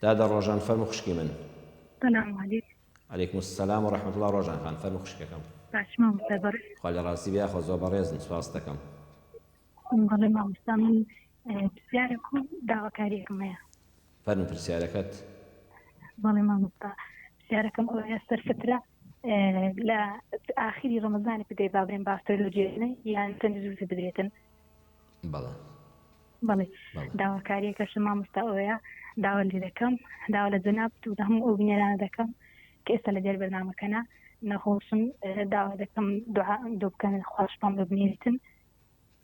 دادا ڕۆژان فەرموو خوشکی من. سلام عليكم. عليكم السلام ورحمة الله. ڕۆژان خان فەرموو خوشکەکەم. باش مامۆستا بەڕێز. خوا لە ڕاستی بیا خۆ زۆر بەڕێزم، سوپاس دەکەم. بەڵێ مامۆستا من پرسیارێکم و داواکاریەکم هەیە. فەرموو پرسیارەکەت. بەڵێ مامۆستا پرسیارەکەم ئەوەیە سەرفترە لە ئاخری ڕەمەزانی بدەی بابرێن باستۆی لە جێنەی یان چەندی زووتر بدرێتن. بەڵێ بەڵێ داواکاریەکەشم مامۆستا ئەوەیە داوا لێ دەکەم، داوا لە جەناب و هەموو ئەو بینێرانە دەکەم کە ئێستا لە دێر بەرنامەکەنە نەخۆشن، داوا دەکەم دوو بکەن خواشپان ببنێتن.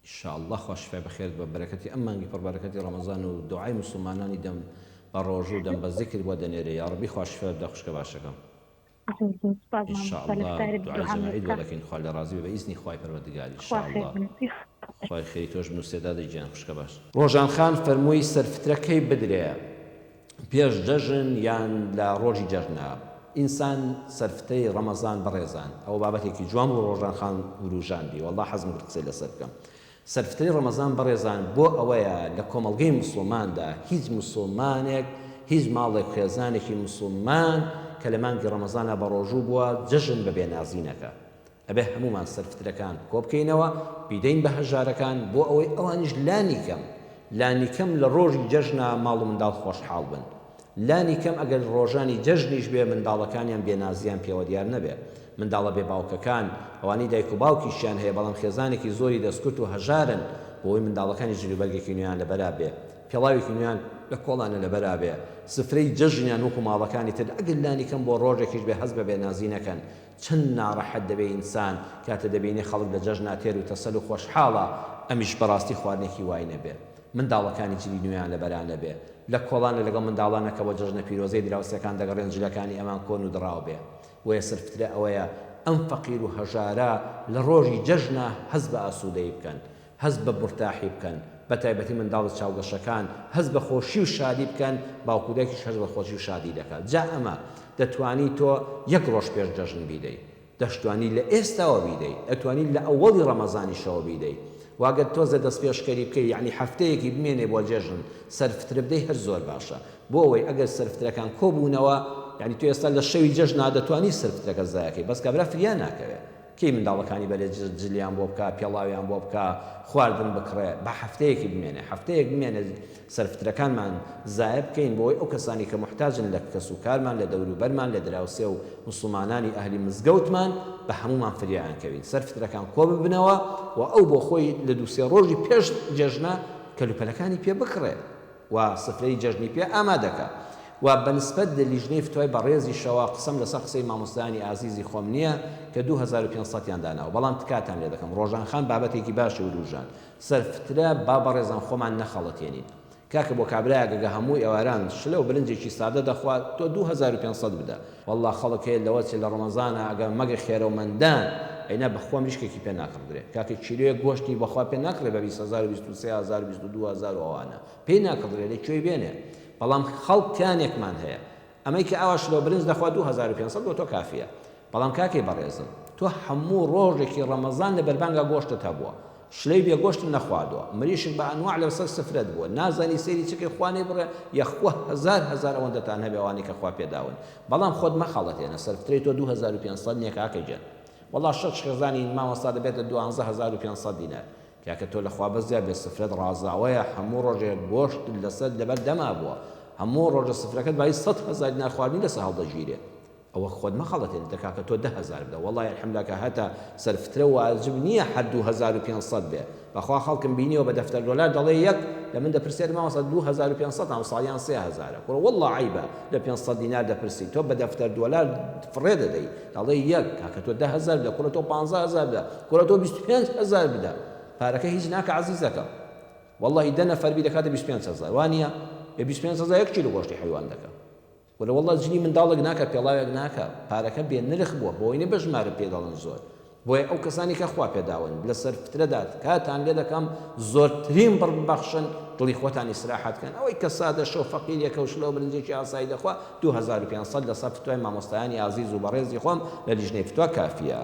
ئینشاءالله خوا شفای بەخێر بە بەرەکەتی ئەم مانگی پڕبەرەکەتی ڕەمەزان و دوعای موسڵمانانی دەم بە ڕۆژوو دەم بە زیکر بۆ دەنێرێ. یا ڕەبی خوا شفای بدە خوشکە باشەکەم. ئینشاءالله دوعای جەماعی بۆ دەکەین، خوا لە ڕازی بە ئیزنی خوای پەروەردگار ئینشاءالله. خوای خێری تۆش بن و سێدادی گیان خوشکە باش. ڕۆژان خان فەرمووی سەرفترە کەی بدرێ؟ پێش جەژن یان لە ڕۆژی جەژنە؟ ئینسان سەرفتەی ڕەمەزان بەڕێزان ئەوە بابەتێکی جوان و ڕۆژان خان وروژاندی، وەڵڵا حەزم کرد قسەی لەسەر بکەم. سەرفتەی ڕەمەزان بەڕێزان بۆ ئەوەیە لە کۆمەڵگەی موسڵماندا هیچ موسڵمانێک هیچ ماڵێک خێزانێکی موسڵمان کە لە مانگی ڕەمەزانە بە ڕۆژوو بووە جەژن بە بێنازینەکە. ئەبێ هەمومان سەرفترەکان کۆ بکەینەوە بیدەین بە هەژارەکان بۆ ئەوەی ئەوانیش لانی کەم لە ڕۆژی جەژنە ماڵ و منداڵ خۆشحاڵ بن. لانی کەم ئەگەر ڕۆژانی جەژنیش بێ منداڵەکانیان بێنازیان پێوە دیار نەبێ. منداڵە بێ باوکەکان ئەوانەی دایک و باوکیشیان هەیە بەڵام خێزانێکی زۆری دەستکرد و هەژارن بۆی منداڵەکانی جلوبەرگێکی نوێیان لەبەرا بێ، پێڵاوێکی نوێیان لە کۆڵانە لەبەرا بێ، سفرەی جەژنیان وەکو ماڵەکانی تر ئەگەر لانی کەم بۆ ڕۆژێکیش بێ هەست بە بێنازی نەکەن. چەند ناڕەحەت دەبێ ئینسان کاتە دەبینێ خەڵک لە جەژنا تێر و تەسەل و خۆشحاڵە، ئەمیش بەڕاستی خواردنێکی وای نەبێ. منداڵەکانی جلی نوێیان لەبەران نەبێ، لە کۆڵانە لەگەڵ منداڵانەکە بۆ جەژنە پیرۆزەی دراوسەکان دەگەڕێن جلەکانی ئەمان کۆن و دراو بێ. وەیە سەرفترە ئەوەیە ئەم فەقیر و هەژارە لە ڕۆژی جەژنە هەست بە ئاسوودەی بکەن، هەست بە مرتاحی بکەن، بە تایبەتی منداڵ چاوگەشەکان هەست بە خۆشی و شادی بکەن، باوکودێکیش هەست بە خۆشی و شادی دەکات. جا ئەمە دەتوانی تۆ یەک ڕۆژ پێش جەژن بیدەی، دەشتوانی لە ئێستاوە بیدەی، ئەتوانی لە ئەوەڵی ڕەمەزانیشەوە بیدەی. واگەر تۆزە دەست پێشکەری بکەی، یعنی هەفتەیەکی بمێنێ بۆ جێژن سەرفترە بدەی هەر زۆر باشە. بۆ ئەوەی ئەگەر سەرفترەکان کۆبوونەوە، یعنی تو ئێستا لە شەوی جەژنا دەتوانی سەرفترەکە زایەکەی، بەس کابرا فریان ناکەوێت. کەی منداڵەکانی بەلێ جلیان بۆ بکە، پێڵاویان بۆ بکە، خواردن بکڕێ، بە هەفتەیەکی بمێنێ، هەفتەیەک بمێنێ سەرفترەکانمان زایە بکەین بۆی ئەو کەسانی کە محتاجن لە کەس و کارمان لە دەوروبەرمان لە دراوسێ و موسڵمانانی ئەهلی مزگەوتمان بە هەمومان فریان کەوین. سەرفترەکان کۆ ببنەوە و ئەو بۆ خۆی لە دووسێ ڕۆژی پێش جەژنە کەلوپەلەکانی پێ بکڕێ و سفرەی جەژنی پێ ئامادەکە. و بەنسبەت لە لیژنەی فتوای بەڕێزی شەوا قسەم لەسەر قسەی مامۆستایانی ئازیزی خۆم نییە کە 2500یان داناوە، بەڵام تکاتان لێ دەکەم. ڕۆژان خان بابەتێکی باشی وروژان سەرفترە با بەڕێزان خۆمان نەخەڵەتێنین. کاکە بۆ کابراگەگە هەمووی ئەواران شلە و برنجێکی سادە دەخوات تۆ 2500 بدە. وەڵڵا خەڵک هەیە لەوە چێ لە ڕەمەزانە ئەگەر مەگە خێرەومەندان ئەینا بەخوا میشکێکی پێ ناکڕدرێ. کاکە چیلۆیە گۆشتی بەخوا پێ ناکڕێ بە 20000 23000 22000 ئەوانە پێی ناکڕدرێ لەکوێ بێنێ. بەڵام خەڵکیانێکمان هەیە ئەمەی کە ئاوا شلۆ برنج دەخوات 2500 بۆ تۆ کافیە. بەڵام کاکەی بەڕێزم تۆ هەموو ڕۆژێکی ڕەمەزان لە بەربانگا گۆشتت هەبووە، شلەی بێ گۆشتم نەخوادووە، مریشک بە ئەنواع لەسەر سفرەت بووە، نازانی سەیری چکەی خوانێ بڕێ یەخوا هەزار ئەوەندەتان هەبێ ئەوانەی کە خوا پێداون. بەڵام خۆت مەخەڵەتێنە سەرفترەی تۆ 2500 نییە کاکەی جەن. وەڵڵا شەش خێزانی مامۆستا دەبێتە 12500 دینار. کاکە تۆ لە خوا بەزیا بێ سفرەت ڕازاوەیە هەموو ڕۆژێک گۆشت لەسەر لەبەر دەما بووە، هەموو ڕۆژە سفرەکەت بای 100,000 دینار خواردنی لەسەر هەڵدەگیرێ. ئەوە خۆت مەخەڵەتێنێت دەکاکە تۆ 10000 بدە. وەڵڵای الحەمدوللا کە هەتا سەرفترە واجب نییە حەد 2500 بێ. بەخوا خەڵکم بینیەوە بە دەفتەر دۆلار دەڵێ یەک لە من دەپرسێت مامۆستا 2500 ئەم ساڵیان 3000 کوڕە وەڵڵا عیبە لە 500 دینار دەپرسی تۆ بە دەفتەر دۆلار فڕێ دەدەی دەڵێ یەک کاکە تۆ 10000 بدە، کوڕە تۆ 15000 بدە، کوڕە تۆ 25000 بدە. پارەکە هیچ ناکە عەزیزەکە. وەڵڵاهی 10 نەفەر بی دەکاتە 25000 وانە بە 25000 1 کیلۆ گۆشتی حیوان دەکە. وەرە وەڵڵا جلی منداڵێک ناکە پێڵاوێک ناکە، پارەکە بێ نرخ بووە بۆی نە بەژمارە پێداڵن زۆر. بۆیە ئەو کەسانی کە خوا پێداون لە سەرفترەدات کاتان لێ دەکەم زۆرترین بڕبەخشن دڵی خۆتان ئیسراحەت کەن. ئەوەی کە سادە شەو فەقیرێکە و شلۆ برنجێکی ئاسایی دەخوا 2500 لەسەر فتوای مامۆستایانی ئازیز و بەڕێزی خۆم لە لیژنەی فتوا کافیە.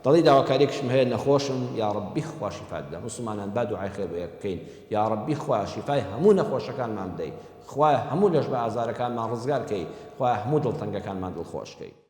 دەڵی داواکاریەکشم هەیە نەخۆشم یا ڕەبی خوا شیفات بدە مسلمانان با دوعای خێر بۆ یەک بکەین یا ڕەبی خوا شیفای هەموو نەخۆشەکانمان بدەیت خوا هەموو لەش بە ئازارەکانمان ڕزگار کەی خوا هەموو دڵتەنگەکانمان دڵخۆش کەی